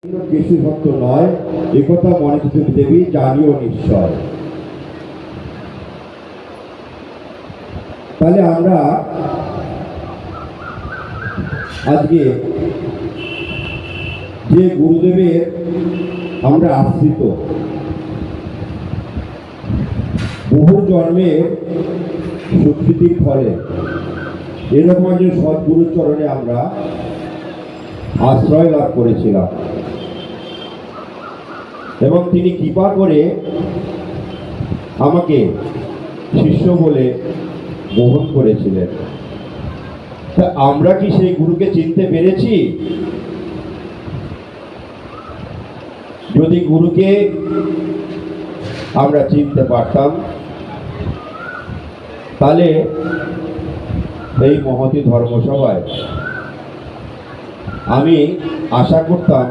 কিছু সত্য নয়, একথা মনে দেবী জানিও নিশ্চয়। তাহলে আমরা আজকে যে গুরুদেবের আমরা আশ্রিত, বহু জন্মের সুকৃতির ফলে এরকম একজন সদ্গুরুর চরণে আমরা আশ্রয় লাভ করেছিলাম এবং তিনি কৃপা করে আমাকে শিষ্য বলে গ্রহণ করেছিলেন। তা আমরা কি সেই গুরুকে চিনতে পেরেছি? যদি গুরুকে আমরা চিনতে পারতাম তাহলে এই মহতী ধর্মসভায় আমি আশা করতাম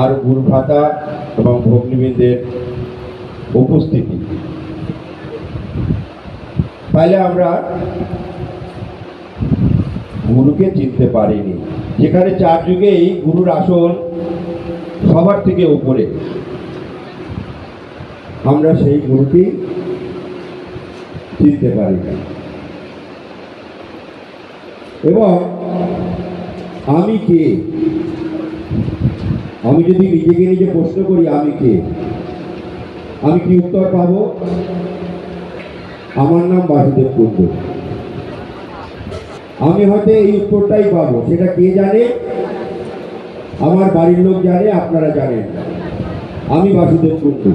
আর গুরুভ্রাতা এবং ভগ্নীবৃন্দের উপস্থিতি। তাহলে আমরা গুরুকে চিনতে পারিনি, যেখানে চার যুগেই গুরুর আসন সবার থেকে উপরে, আমরা সেই গুরুকে চিনতে পারি না। এবং আমি কে? আমি যদি নিজেকে নিজে প্রশ্ন করি আমি কে, আমি কি উত্তর পাবো? আমার নাম বাসুদেব কুণ্ডু। আমি হয়তো এই উত্তরটাই পাবো, সেটা কে জানে? আমার বাড়ির লোক জানে, আপনারা জানেন। আমি বাসুদেব কুণ্ডু।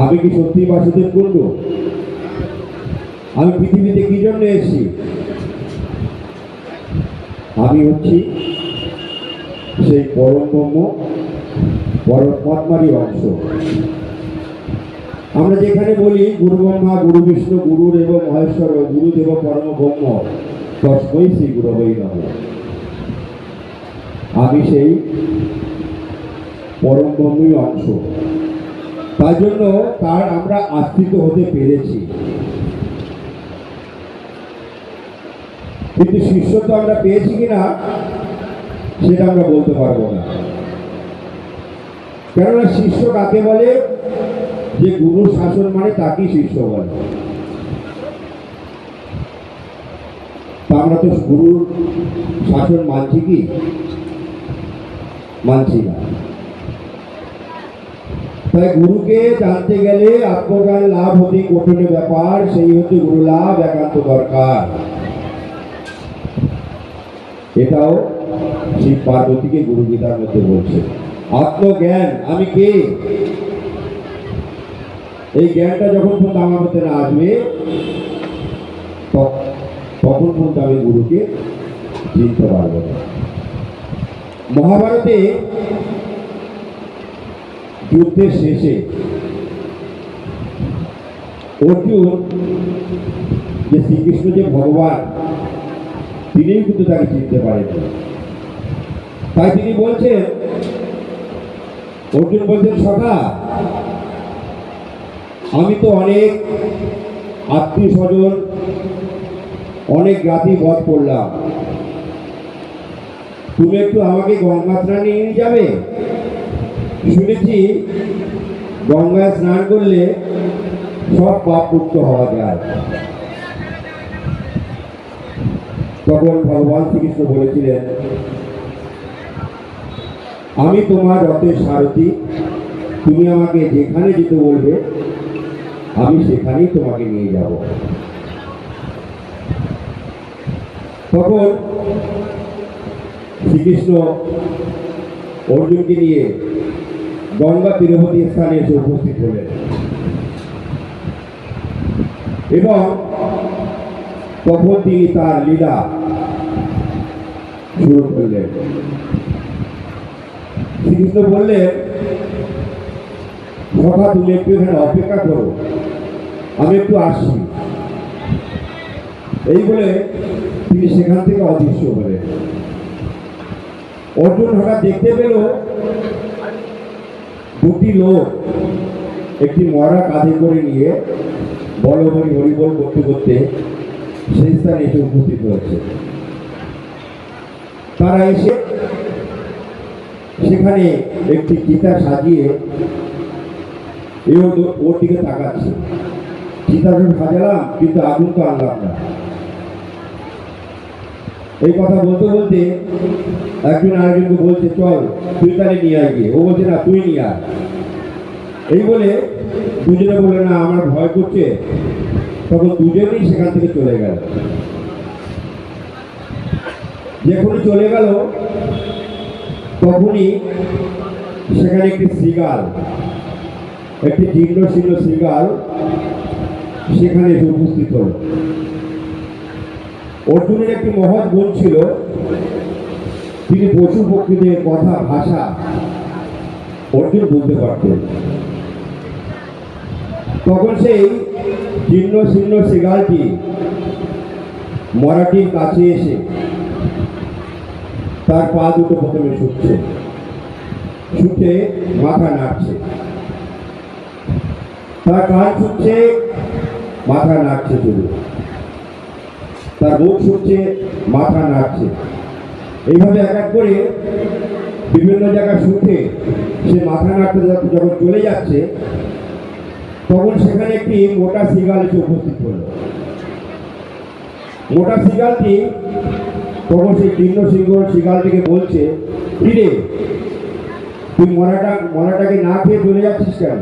আমি কি সত্যি বাসুদেব কুণ্ডু? আমি পৃথিবীতে কি জন্য এসেছি? আমি হচ্ছি সেই পরম ব্রহ্ম, পরমাত্মারই অংশ। আমরা যেখানে বলি গুরু ব্রহ্মা গুরু বিষ্ণু গুরুদেব মহেশ্বর গুরুদেব পরম ব্রহ্ম তস্মৈ শ্রী গুরবে নমঃ, আমি সেই পরম ব্রহ্মই অংশ। তাই জন্য তার আমরা আশ্রিত হতে পেরেছি। কিন্তু শিষ্যত্ব আমরা পেয়েছি কিনা সেটা আমরা বলতে পারবো না। কেননা শিষ্য কাকে বলে? যে গুরুর শাসন মানে তাকেই শিষ্য বলে। তা আমরা তো গুরুর শাসন মানছি কি? মানছি না। তাই গুরুকে জানতে গেলে আত্মজ্ঞান লাভ হতে কঠিন ব্যাপার, সেই হচ্ছে গুরু লাভ একান্ত দরকার। এটাও শিব পার্বতীকে গুরু গীতার মধ্যে বলছে। আত্মজ্ঞান, আমি কে, এই জ্ঞানটা যখন পর্যন্ত আমার মধ্যে না আসবে তখন পর্যন্ত আমি গুরুকে চিনতে পারবো না। মহাভারতে যুদ্ধের শেষে অর্জুন যে শ্রীকৃষ্ণ যে ভগবান, তিনিও কিন্তু তাকে চিনতে পারেন। তাই তিনি বলছেন, অর্জুন বলছেন, সখা আমি তো অনেক আত্মীয় স্বজন অনেক জাতি বধ করলাম, তুমি একটু আমাকে গঙ্গা স্নানে নিয়ে যাবে? শুনেছি গঙ্গায় স্নান করলে সব পাপ মুক্ত হওয়া যায়। তখন ভগবান শ্রীকৃষ্ণ বলেছিলেন, আমি তোমার রথের সারথি, তুমি আমাকে যেখানে যেতে বলবে আমি সেখানেই তোমাকে নিয়ে যাব। তখন শ্রীকৃষ্ণ অর্জুনকে নিয়ে গঙ্গা তীরবর্তী স্থানে এসে উপস্থিত হলেন এবং তখন তিনি তার লীলা শুরু করলেন। শ্রীকৃষ্ণ বললেন, সখা তুমি একটু এখানে অপেক্ষা করো, আমি একটু আসছি। এই বলে তিনি সেখান থেকে অদৃশ্য হলেন। অর্জুন হঠাৎ দেখতে পেল দুটি লোক একটি মরা কাঁধে করে নিয়ে বল হরি হরিবল করতে করতে সেই স্থানে এসে উপস্থিত হয়েছে। তারা এসে সেখানে একটি চিতা সাজিয়ে ওর দিকে তাকাচ্ছে। চিতাটা সাজালাম কিন্তু আগুন তো আনলাম না। এই কথা বলতে বলতে একজন আরেকজনকে বলছে, চল তুই তাহলে নিয়ে আয় গিয়ে। ও বলছে, না তুই নিয়ে আয়। এই বলে দুজনে বলে, না আমার ভয় করছে। তখন দুজনেই সেখান থেকে চলে গেল। যখনই চলে গেল তখনই সেখানে একটি শৃগাল, একটি জীর্ণ শীর্ণ শৃগাল সেখানে এসে উপস্থিত হল। অর্জুনের একটি মহৎ গুণ ছিল, তিনি পশু পক্ষীদের কথা ভাষা অর্জুন বুঝতে পারতেন। তখন সেই জীর্ণ শীর্ণ শৃগালটি মরাটির কাছে এসে তার পা দুটো প্রথমে শুকছে, শুকে মাথা নাড়ছে, তার কান শুকছে, মাথা নাড়ছে, শুধু তার মুখ শুকছে, মাথা নাড়ছে। এইভাবে এক এক করে বিভিন্ন জায়গায় শুকে সে মাথা নাড়তে যখন চলে যাচ্ছে, তখন সেখানে একটি মোটা শৃগাল এসে উপস্থিত হল। মোটা শৃগালটি তখন সেই জীর্ণ শৃগালটিকে বলছে, কিরে তুই মরাটাকে না খেয়ে চলে যাচ্ছিস কেন?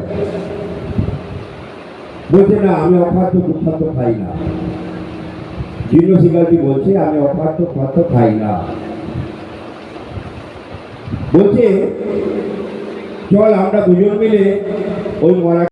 বলছে, না আমি অখাদ্য কুখাদ্য খাই না। জীর্ণ শৃগালটি বলছে, আমি অখাদ্য খাদ্য খাই না। বলছে, চল আমরা দুজন মিলে ওই মরা